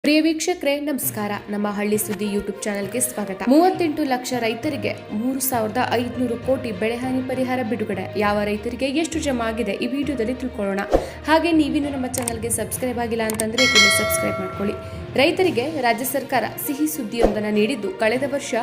ಪ್ರಿಯ ವೀಕ್ಷಕರೇ ನಮಸ್ಕಾರ. ನಮ್ಮ ಹಳ್ಳಿ ಸುದ್ದಿ ಯೂಟ್ಯೂಬ್ ಚಾನೆಲ್ಗೆ ಸ್ವಾಗತ. 38 ಲಕ್ಷ ರೈತರಿಗೆ 3,500 ಕೋಟಿ ಬೆಳೆಹಾನಿ ಪರಿಹಾರ ಬಿಡುಗಡೆ. ಯಾವ ರೈತರಿಗೆ ಎಷ್ಟು ಜಮಾ ಆಗಿದೆ ಈ ವಿಡಿಯೋದಲ್ಲಿ ತಿಳ್ಕೊಳ್ಳೋಣ. ಹಾಗೆ ನೀವಿನ್ನು ನಮ್ಮ ಚಾನೆಲ್ಗೆ ಸಬ್ಸ್ಕ್ರೈಬ್ ಆಗಿಲ್ಲ ಅಂತಂದ್ರೆ ಕೂಡಲೇ ಸಬ್ಸ್ಕ್ರೈಬ್ ಮಾಡ್ಕೊಳ್ಳಿ. ರೈತರಿಗೆ ರಾಜ್ಯ ಸರ್ಕಾರ ಸಿಹಿ ಸುದ್ದಿಯೊಂದನ್ನು ನೀಡಿದ್ದು, ಕಳೆದ ವರ್ಷ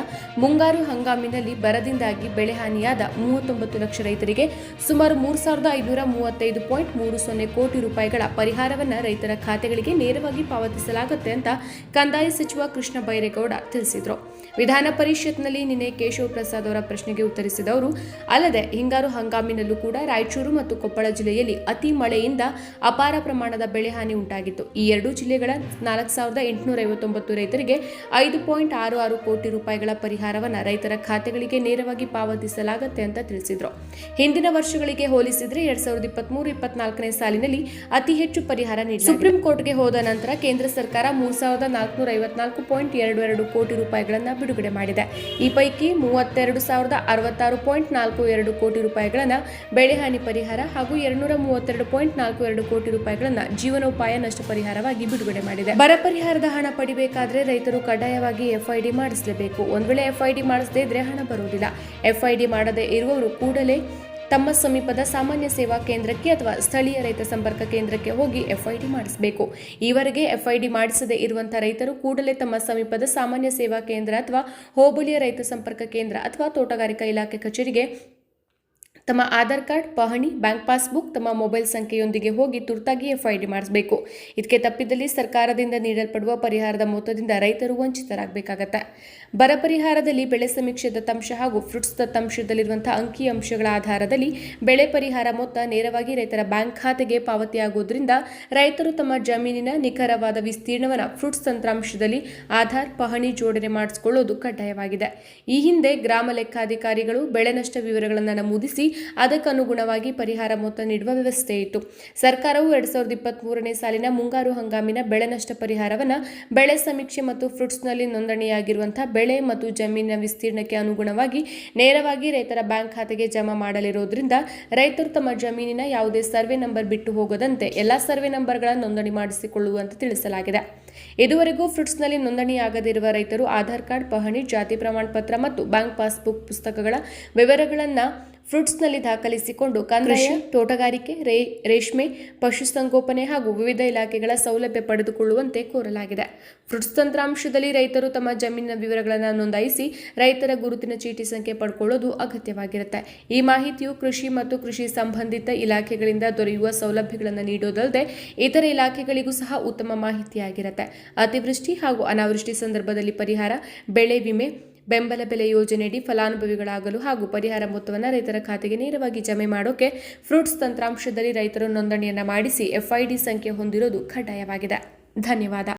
ಮುಂಗಾರು ಹಂಗಾಮಿನಲ್ಲಿ ಬರದಿಂದಾಗಿ ಬೆಳೆಹಾನಿಯಾದ 39 ಲಕ್ಷ ರೈತರಿಗೆ ಸುಮಾರು 3,535.30 ಕೋಟಿ ರೂಪಾಯಿಗಳ ಪರಿಹಾರವನ್ನು ರೈತರ ಖಾತೆಗಳಿಗೆ ನೇರವಾಗಿ ಪಾವತಿಸಲಾಗುತ್ತೆ ಅಂತ ಕಂದಾಯ ಸಚಿವ ಕೃಷ್ಣ ಬೈರೇಗೌಡ ತಿಳಿಸಿದರು. ವಿಧಾನ ಪರಿಷತ್ನಲ್ಲಿ ನಿನ್ನೆ ಕೇಶವ ಪ್ರಸಾದ್ ಅವರ ಪ್ರಶ್ನೆಗೆ ಉತ್ತರಿಸಿದ ಅವರು, ಅಲ್ಲದೆ ಹಿಂಗಾರು ಹಂಗಾಮಿನಲ್ಲೂ ಕೂಡ ರಾಯಚೂರು ಮತ್ತು ಕೊಪ್ಪಳ ಜಿಲ್ಲೆಯಲ್ಲಿ ಅತಿ ಮಳೆಯಿಂದ ಅಪಾರ ಪ್ರಮಾಣದ ಬೆಳೆಹಾನಿ ಉಂಟಾಗಿತ್ತು. ಈ ಎರಡೂ ಜಿಲ್ಲೆಗಳ 4,859 ರೈತರಿಗೆ 5.66 ಕೋಟಿ ರೂಪಾಯಿಗಳ ಪರಿಹಾರವನ್ನು ರೈತರ ಖಾತೆಗಳಿಗೆ ನೇರವಾಗಿ ಪಾವತಿಸಲಾಗುತ್ತೆ ಅಂತ ತಿಳಿಸಿದರು. ಹಿಂದಿನ ವರ್ಷಗಳಿಗೆ ಹೋಲಿಸಿದರೆ 2023-24ನೇ ಸಾಲಿನಲ್ಲಿ ಅತಿ ಹೆಚ್ಚು ಪರಿಹಾರ ನೀಡಿದೆ. ಸುಪ್ರೀಂ ಕೋರ್ಟ್ಗೆ ಹೋದ ನಂತರ ಕೇಂದ್ರ ಸರ್ಕಾರ 3,454.22 ಕೋಟಿ ರೂಪಾಯಿಗಳನ್ನು ಬಿಡುಗಡೆ ಮಾಡಿದೆ. ಈ ಪೈಕಿ 32,066.42 ಕೋಟಿ ರೂಪಾಯಿಗಳನ್ನು ಬೆಳೆಹಾನಿ ಪರಿಹಾರ ಹಾಗೂ 232.42 ಕೋಟಿ ರೂಪಾಯಿಗಳನ್ನು ಜೀವನೋಪಾಯ ನಷ್ಟ ಪರಿಹಾರವಾಗಿ ಬಿಡುಗಡೆ ಮಾಡಿದೆ. ಬರ ಪರಿಹಾರದ ಹಣ ಪಡಿಬೇಕಾದ್ರೆ ರೈತರು ಕಡ್ಡಾಯವಾಗಿ FID ಮಾಡಿಸಲೇಬೇಕು. ಒಂದು ವೇಳೆ FID ಮಾಡಿಸದೇ ಇದ್ರೆ ಹಣ ಬರುವುದಿಲ್ಲ. FID ಮಾಡದೇ ಇರುವವರು ಕೂಡಲೇ ತಮ್ಮ ಸಮೀಪದ ಸಾಮಾನ್ಯ ಸೇವಾ ಕೇಂದ್ರಕ್ಕೆ ಅಥವಾ ಸ್ಥಳೀಯ ರೈತ ಸಂಪರ್ಕ ಕೇಂದ್ರಕ್ಕೆ ಹೋಗಿ FID ಮಾಡಿಸಬೇಕು. ಈವರೆಗೆ FID ಮಾಡಿಸದೇ ಇರುವಂತಹ ರೈತರು ಕೂಡಲೇ ತಮ್ಮ ಸಮೀಪದ ಸಾಮಾನ್ಯ ಸೇವಾ ಕೇಂದ್ರ ಅಥವಾ ಹೋಬಳಿಯ ರೈತ ಸಂಪರ್ಕ ಕೇಂದ್ರ ಅಥವಾ ತೋಟಗಾರಿಕಾ ಇಲಾಖೆ ಕಚೇರಿಗೆ ತಮ್ಮ ಆಧಾರ್ ಕಾರ್ಡ್, ಪಹಣಿ, ಬ್ಯಾಂಕ್ ಪಾಸ್ಬುಕ್, ತಮ್ಮ ಮೊಬೈಲ್ ಸಂಖ್ಯೆಯೊಂದಿಗೆ ಹೋಗಿ ತುರ್ತಾಗಿ FID ಮಾಡಿಸಬೇಕು. ಇದಕ್ಕೆ ತಪ್ಪಿದಲ್ಲಿ ಸರ್ಕಾರದಿಂದ ನೀಡಲ್ಪಡುವ ಪರಿಹಾರದ ಮೊತ್ತದಿಂದ ರೈತರು ವಂಚಿತರಾಗಬೇಕಾಗತ್ತೆ. ಬರ ಪರಿಹಾರದಲ್ಲಿ ಬೆಳೆ ಸಮೀಕ್ಷೆ ದತ್ತಾಂಶ ಹಾಗೂ ಫ್ರುಟ್ಸ್ ದತ್ತಾಂಶದಲ್ಲಿರುವಂತಹ ಅಂಕಿ ಅಂಶಗಳ ಆಧಾರದಲ್ಲಿ ಬೆಳೆ ಪರಿಹಾರ ಮೊತ್ತ ನೇರವಾಗಿ ರೈತರ ಬ್ಯಾಂಕ್ ಖಾತೆಗೆ ಪಾವತಿಯಾಗುವುದರಿಂದ ರೈತರು ತಮ್ಮ ಜಮೀನಿನ ನಿಖರವಾದ ವಿಸ್ತೀರ್ಣವನ್ನು ಫ್ರುಟ್ಸ್ ತಂತ್ರಾಂಶದಲ್ಲಿ ಆಧಾರ್, ಪಹಣಿ ಜೋಡಣೆ ಮಾಡಿಸಿಕೊಳ್ಳುವುದು ಕಡ್ಡಾಯವಾಗಿದೆ. ಈ ಹಿಂದೆ ಗ್ರಾಮ ಲೆಕ್ಕಾಧಿಕಾರಿಗಳು ಬೆಳೆ ನಷ್ಟ ವಿವರಗಳನ್ನು ನಮೂದಿಸಿ ಅದಕ್ಕನುಗುಣವಾಗಿ ಪರಿಹಾರ ಮೊತ್ತ ನೀಡುವ ವ್ಯವಸ್ಥೆ ಇತ್ತು. ಸರ್ಕಾರವು 2023ನೇ ಸಾಲಿನ ಮುಂಗಾರು ಹಂಗಾಮಿನ ಬೆಳೆ ನಷ್ಟ ಪರಿಹಾರವನ್ನು ಬೆಳೆ ಸಮೀಕ್ಷೆ ಮತ್ತು ಫ್ರುಟ್ಸ್ನಲ್ಲಿ ನೋಂದಣಿಯಾಗಿರುವಂತಹ ಬೆಳೆ ಮತ್ತು ಜಮೀನಿನ ವಿಸ್ತೀರ್ಣಕ್ಕೆ ಅನುಗುಣವಾಗಿ ನೇರವಾಗಿ ರೈತರ ಬ್ಯಾಂಕ್ ಖಾತೆಗೆ ಜಮಾ ಮಾಡಲಿರುವುದರಿಂದ ರೈತರು ತಮ್ಮ ಜಮೀನಿನ ಯಾವುದೇ ಸರ್ವೆ ನಂಬರ್ ಬಿಟ್ಟು ಹೋಗದಂತೆ ಎಲ್ಲಾ ಸರ್ವೆ ನಂಬರ್ಗಳ ನೋಂದಣಿ ಮಾಡಿಸಿಕೊಳ್ಳುವಂತೆ ತಿಳಿಸಲಾಗಿದೆ. ಇದುವರೆಗೂ ಫ್ರುಟ್ಸ್ನಲ್ಲಿ ನೋಂದಣಿಯಾಗದಿರುವ ರೈತರು ಆಧಾರ್ ಕಾರ್ಡ್, ಪಹಣಿ, ಜಾತಿ ಪ್ರಮಾಣ ಪತ್ರ ಮತ್ತು ಬ್ಯಾಂಕ್ ಪಾಸ್ಬುಕ್ ಪುಸ್ತಕಗಳ ವಿವರಗಳನ್ನು ಫ್ರುಟ್ಸ್ನಲ್ಲಿ ದಾಖಲಿಸಿಕೊಂಡು ಕಂದಾಯ, ತೋಟಗಾರಿಕೆ, ರೇಷ್ಮೆ, ಪಶುಸಂಗೋಪನೆ ಹಾಗೂ ವಿವಿಧ ಇಲಾಖೆಗಳ ಸೌಲಭ್ಯ ಪಡೆದುಕೊಳ್ಳುವಂತೆ ಕೋರಲಾಗಿದೆ. ಫ್ರುಟ್ಸ್ ತಂತ್ರಾಂಶದಲ್ಲಿ ರೈತರು ತಮ್ಮ ಜಮೀನಿನ ವಿವರಗಳನ್ನು ನೋಂದಾಯಿಸಿ ರೈತರ ಗುರುತಿನ ಚೀಟಿ ಸಂಖ್ಯೆ ಪಡ್ಕೊಳ್ಳೋದು ಅಗತ್ಯವಾಗಿರುತ್ತೆ. ಈ ಮಾಹಿತಿಯು ಕೃಷಿ ಮತ್ತು ಕೃಷಿ ಸಂಬಂಧಿತ ಇಲಾಖೆಗಳಿಂದ ದೊರೆಯುವ ಸೌಲಭ್ಯಗಳನ್ನು ನೀಡೋದಲ್ಲದೆ ಇತರ ಇಲಾಖೆಗಳಿಗೂ ಸಹ ಉತ್ತಮ ಮಾಹಿತಿಯಾಗಿರುತ್ತೆ. ಅತಿವೃಷ್ಟಿ ಹಾಗೂ ಅನಾವೃಷ್ಟಿ ಸಂದರ್ಭದಲ್ಲಿ ಪರಿಹಾರ, ಬೆಳೆ ವಿಮೆ, ಬೆಂಬಲ ಬೆಲೆ ಯೋಜನೆಯಡಿ ಫಲಾನುಭವಿಗಳಾಗಲು ಹಾಗೂ ಪರಿಹಾರ ಮೊತ್ತವನ್ನು ರೈತರ ಖಾತೆಗೆ ನೇರವಾಗಿ ಜಮೆ ಮಾಡೋಕೆ ಫ್ರುಟ್ಸ್ ತಂತ್ರಾಂಶದಲ್ಲಿ ರೈತರು ನೋಂದಣಿಯನ್ನು ಮಾಡಿಸಿ FID ಸಂಖ್ಯೆ ಹೊಂದಿರೋದು ಕಡ್ಡಾಯವಾಗಿದೆ. ಧನ್ಯವಾದ.